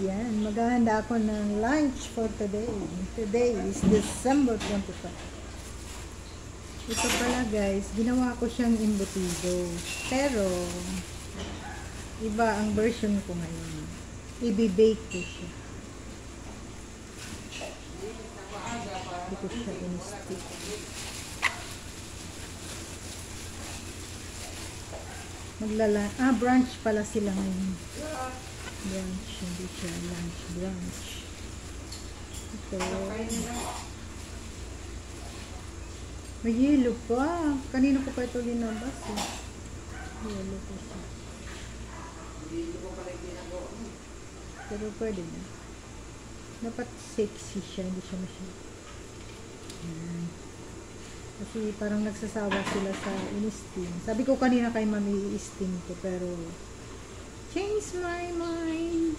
Yan, maghahanda ako ng lunch for today. Today is December 25. Ito pala guys, ginawa ko siyang embutido. Pero, iba ang version ko ngayon. I-bake ko siya. Hindi ko siya in-stick. Brunch pala sila ngayon. Brunch, hindi siya lunch, brunch. Ito. May yelo pa. Kanina ko pa ito linabas eh. Yelo pa siya. Pero pwede na. Dapat sexy siya, hindi siya masyado. Kasi parang nagsasawa sila sa in-steam. Sabi ko kanina kay mami i-steam ko, pero change my mind.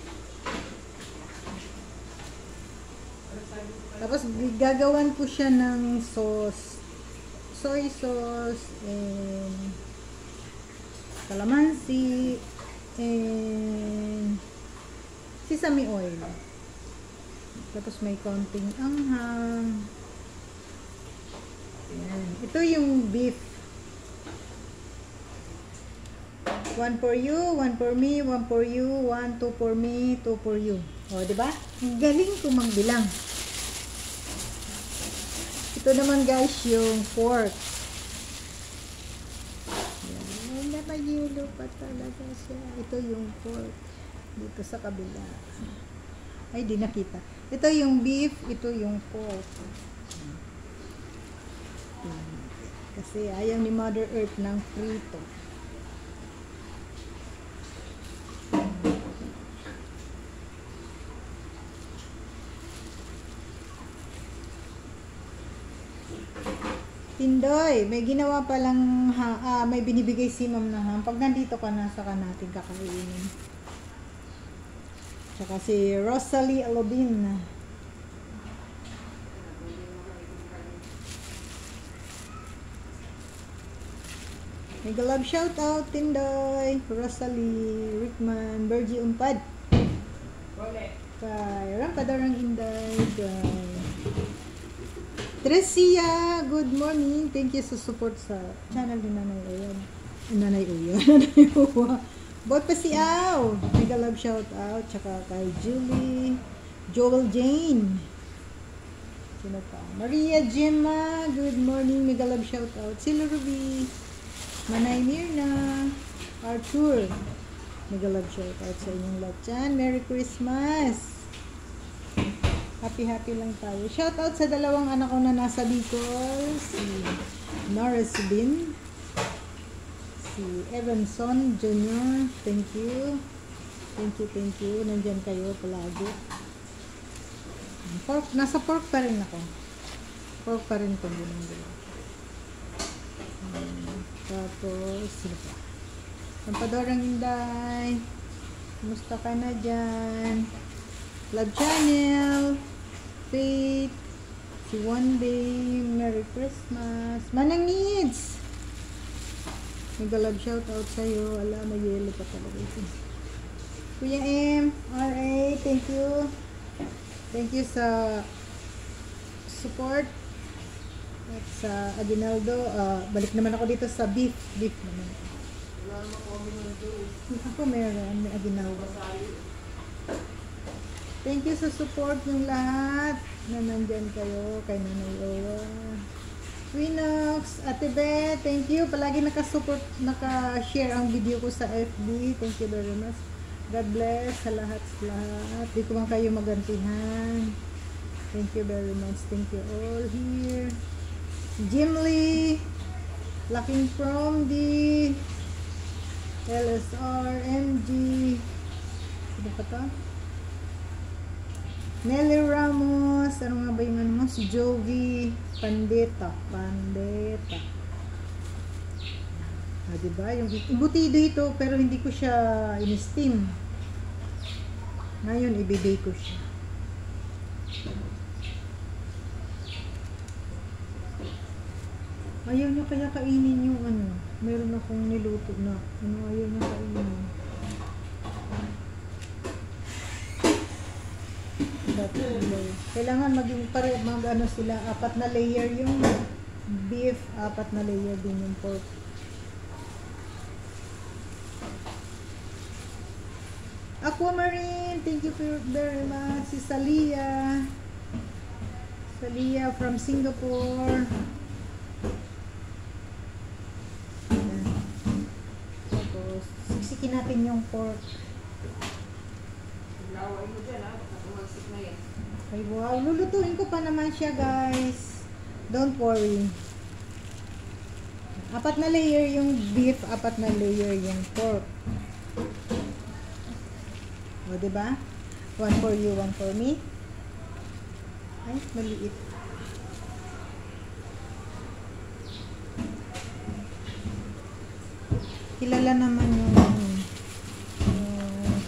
Tapos gagawan ko siya ng sauce. Soy sauce and calamansi and sesame oil. Tapos may konting anghang. Ayan. Ito yung beef. 1 for you, 1 for me, 1 for you, 1, 2 for me, 2 for you. O, diba? Galing ko magbilang. Ito naman guys, yung pork. Ayan. Namayulo pa talaga siya. Ito yung pork. Dito sa kabila. Ay, di nakita. Ito yung beef, ito yung pork. Kasi ayaw ni Mother Earth ng prito. Tindoy, may ginawa palang may binibigay si Ma'am na ham. Pag nandito ka na, saka natin kakainin. Tsaka si Rosalie Alobin. Mega love shout out, Tindoy, Rosalie, Rickman, Bergie Umpad. Kay Rampadarang Inday, kay Tresia, good morning. Thank you sa support sa channel ni Nanay Oyan. Nanay Oyan, Nanay Owa. Bot pa si Aw. Mega love shout out. Tsaka kay Julie, Joel Jane. Sino pa? Maria Gemma, good morning. Mega love shout out. Sila Ruby. Manay Mirna, Arthur, mega love shout out sa inyong lahat dyan. Merry Christmas! Happy lang tayo. Shout out sa dalawang anak ko na nasa Bicol, si Norris Bin, si Evanson Jr. Thank you. Nandyan kayo palagi. Nasa pork pa rin ako. Pork pa rin kung ginagawa. Tapos, sino pa? Rampadorang Inday. Kumusta ka na dyan? Love Channel. Faith. Si One Day. Merry Christmas. Manang Needs. Mega love shout out sa'yo. Ala, may yelo pa talaga ito. Kuya M. R.A. Thank you. Thank you sa support. At sa Aguinaldo, balik naman ako dito sa beef. Beef naman. Ako meron, may Aguinaldo. Thank you sa support ng lahat na nandyan kayo. Kay Nanay Owa, Twinox, Ate Beth, thank you. Palagi nakasupport, naka-share ang video ko sa FB. Thank you very much. God bless sa lahat. Di ko man kayo magantihan. Thank you very much. Thank you all here. Jim Lee, Laking from the LSR, MG, ano pa to? Nelly Ramos, ano nga ba yung ano mo? Si Jovi, Pandeta. Diba? Yung embutido ito, pero hindi ko siya in-steam. Ngayon, ibibake ko siya. Ayaw niya kaya kainin yung ano. Meron akong niluto na. Ayaw niya kainin. Kailangan maging ano sila, 4 na layer yung beef, 4 na layer din yung pork. Aquamarine, thank you very much. Si Salia from Singapore. Ayan. Tapos siksikin natin yung pork. Laway mo dyan, ha? Tumagsik na yan. Ay wow, lulutuin ko pa naman siya, guys. Don't worry. 4 na layer yung beef, 4 na layer yung pork. O, diba? 1 for you, 1 for me. Ay, maliit. Kilala naman yung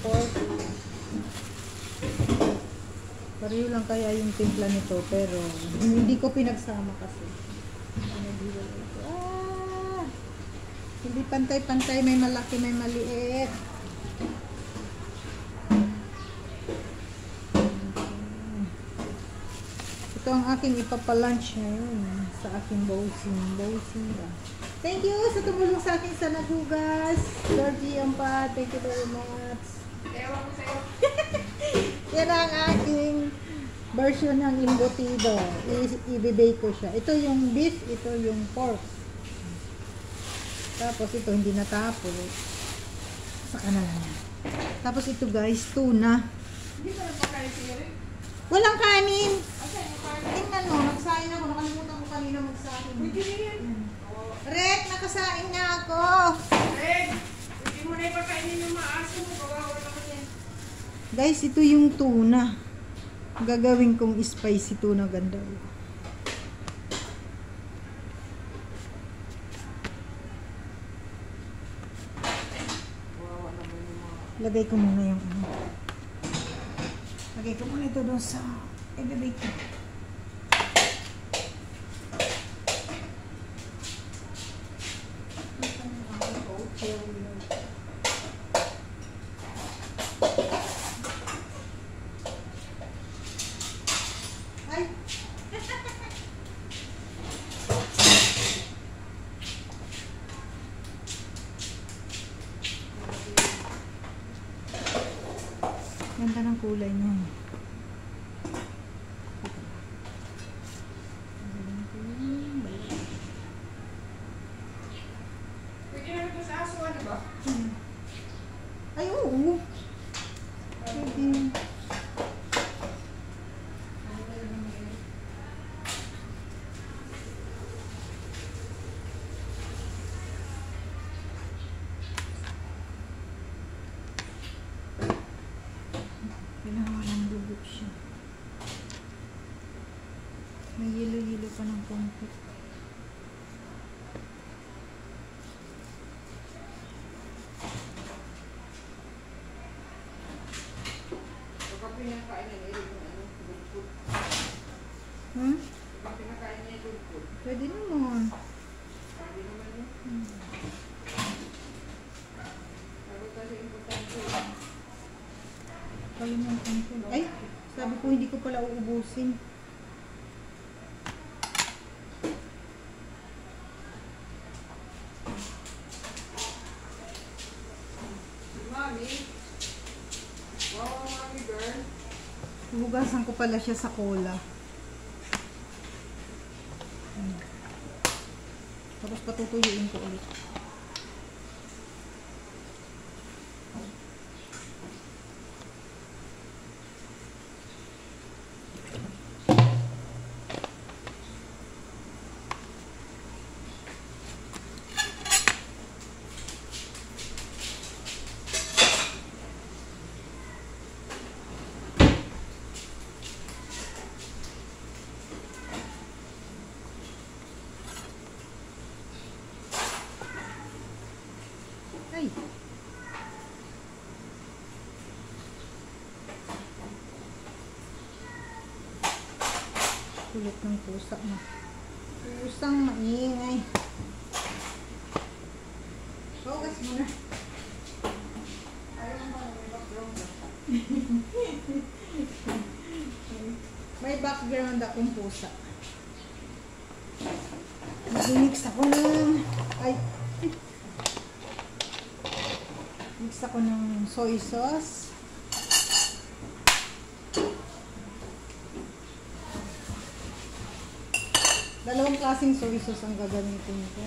pork. Pareho lang kaya yung timpla nito, pero hindi ko pinagsama kasi. Hindi pantay-pantay, may malaki, may maliit. Ito ang aking ipapalunch ngayon sa aking bowsing ba. Thank you sa tumulong sa akin sa nagugas. Georgie Ampa, thank you very much. Ewan ko sa'yo. Yan ang aking version ng embutido. I-bake ko siya. Ito yung beef, ito yung pork. Tapos ito hindi natapos. Saka na lang yan. Tapos ito guys, tuna. Hindi ka nagpakain siya rin? Walang kanin. Asan yung kain? Tingnan mo, nagsain ako. Nakalimutan ko kanina magsain. Pwede rin. Rek, nakasain na ako. Red, pwede mo na ipakainin yung maaso mo. Kawawa naman yan. Guys, ito yung tuna. Gagawin kong spicy tuna ganda. Kawawa naman yung mga... Lagay ko muna yung ano. Lagay ko muna ito doon sa i-bake ko. Ay! Ganda ng kulay niya. Pwede na rin sa aso, ano ba? Ay, oo. Pwede. Kailangan ng lubog siya. May yelo-yelo pa ng konti. Kapag pinakain niya, yung ano, good food. Hmm? Kapag pinakain niya, good food. Pwede naman. Pwede naman yun. Sabi kasi importante. Kalimutan ko. Ay, sabi ko hindi ko pala uubusin. Mami. Wow, mami girl. Hugasan ko pala siya sa cola. Tapos patutuyuin ko ulit. Ay! Kulit ng pusa mo. Pusang maingay. Focus mo na. Ayaw mo ba, may background na. background akong pusa. Mag-mix ako ng... Ay! Mix ako ng soy sauce. Dalawang klaseng soy sauce ang gagamitin ko.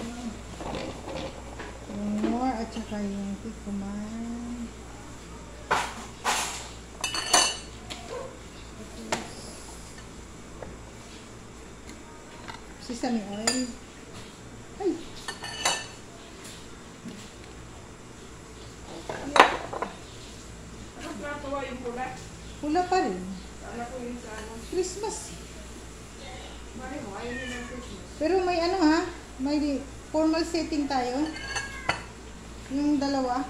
Yung more at saka yung kikuman. Sesame oil. Ay! Anong natuwa yung pula? Pula pa rin. Kala ko yung sa ano. Christmas. Mari mo, ayaw nila ng Christmas. Pero may ano ha? May formal setting tayo. Yung dalawa.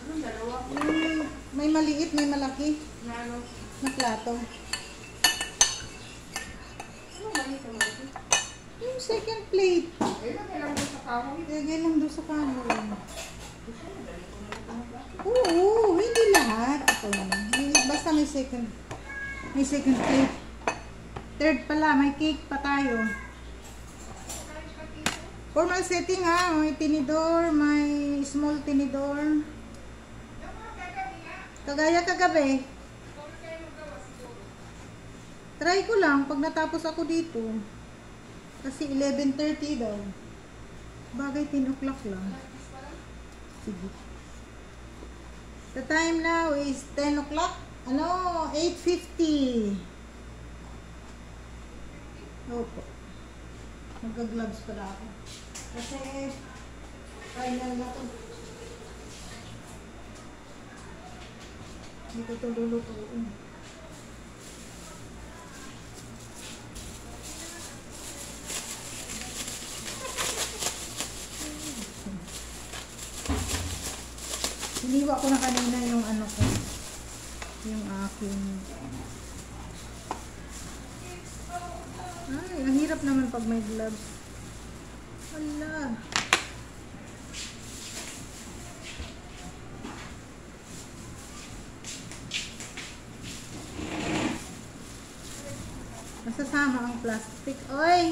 Anong dalawa? Yung may maliit, may malaki Na ano? na plato. Anong mali ka mali? Yung second plate. Eh, lang doon sa kahoy. Lagay lang doon sa kahoy. Gusto mo, dali ko na ito ng plato. Oo, hindi lahat. Ito naman. Basta may second. May second plate. Third pala, may cake pa tayo. Formal setting ha. May tinidor, may small tinidor. Kagaya kagabi. Try ko lang pag natapos ako dito. Kasi 11:30 daw. Bagay 10 o'clock lang. Sige. The time now is 10 o'clock. Ano? 8:50. Opo. Magka-gloves pala ako. Kasi final na to. Hindi ko ito lulutuin. Hiniwa ko na kanina yung ano ko. Yung aking... Ay, ang hirap naman pag may gloves. Hala. Masasama ang plastic. Oy!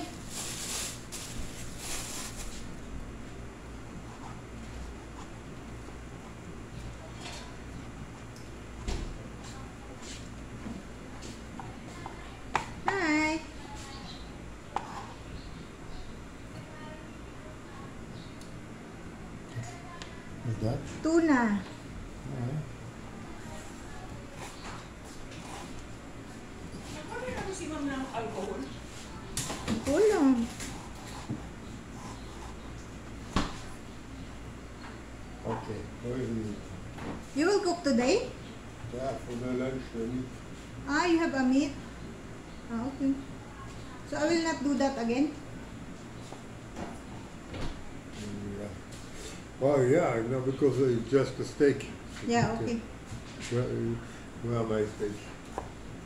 Hi! Is that? Tuna. Alright. Nagpapalala na si ma'am ng alcohol. Kulang. Okay. Where is it? You will cook today? Yeah, for the lunch. Ah, you have a meat? Ah, okay. So I will not do that again? Yeah. Oh yeah, no, because it's just a steak. Yeah, okay. Well, my steak.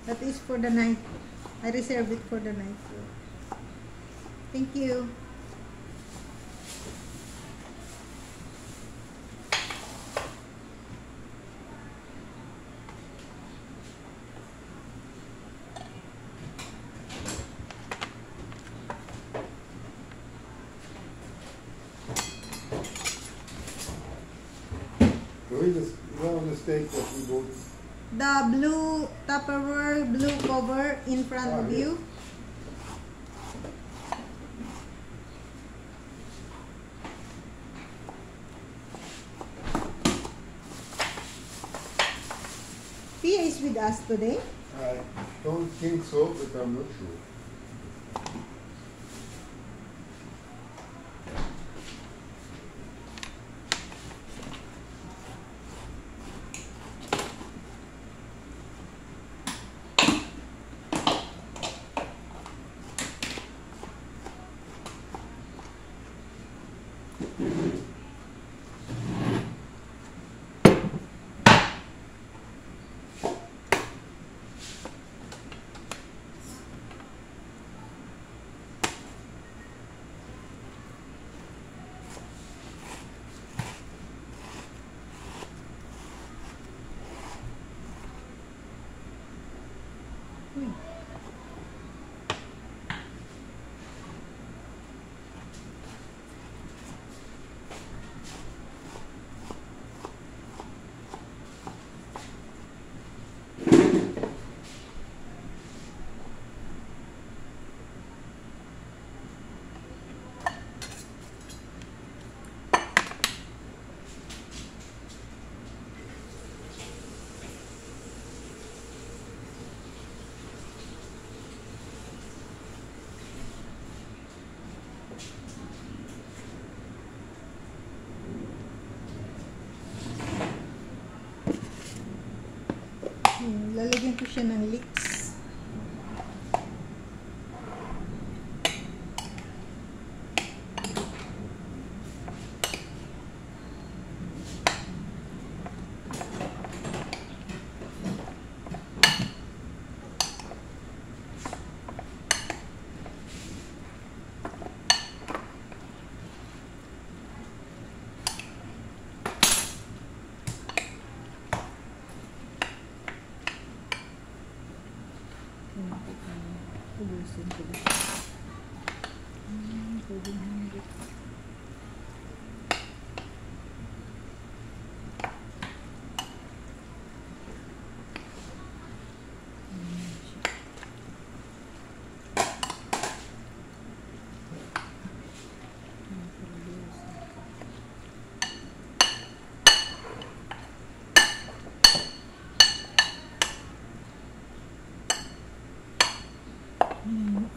That is for the night. I reserve it for the night. Yeah. Thank you. Where is this? The steak that we bought? The blue Tupperware blue cover in front Ah, of yeah. you. Pia is with us today. I don't think so, but I'm not sure. Lalagyan ko siya ng leeks. Ubusin ko ba? Pwede hindi.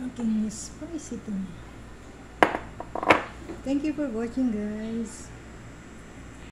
Aking spicy ito. Thank you for watching, guys.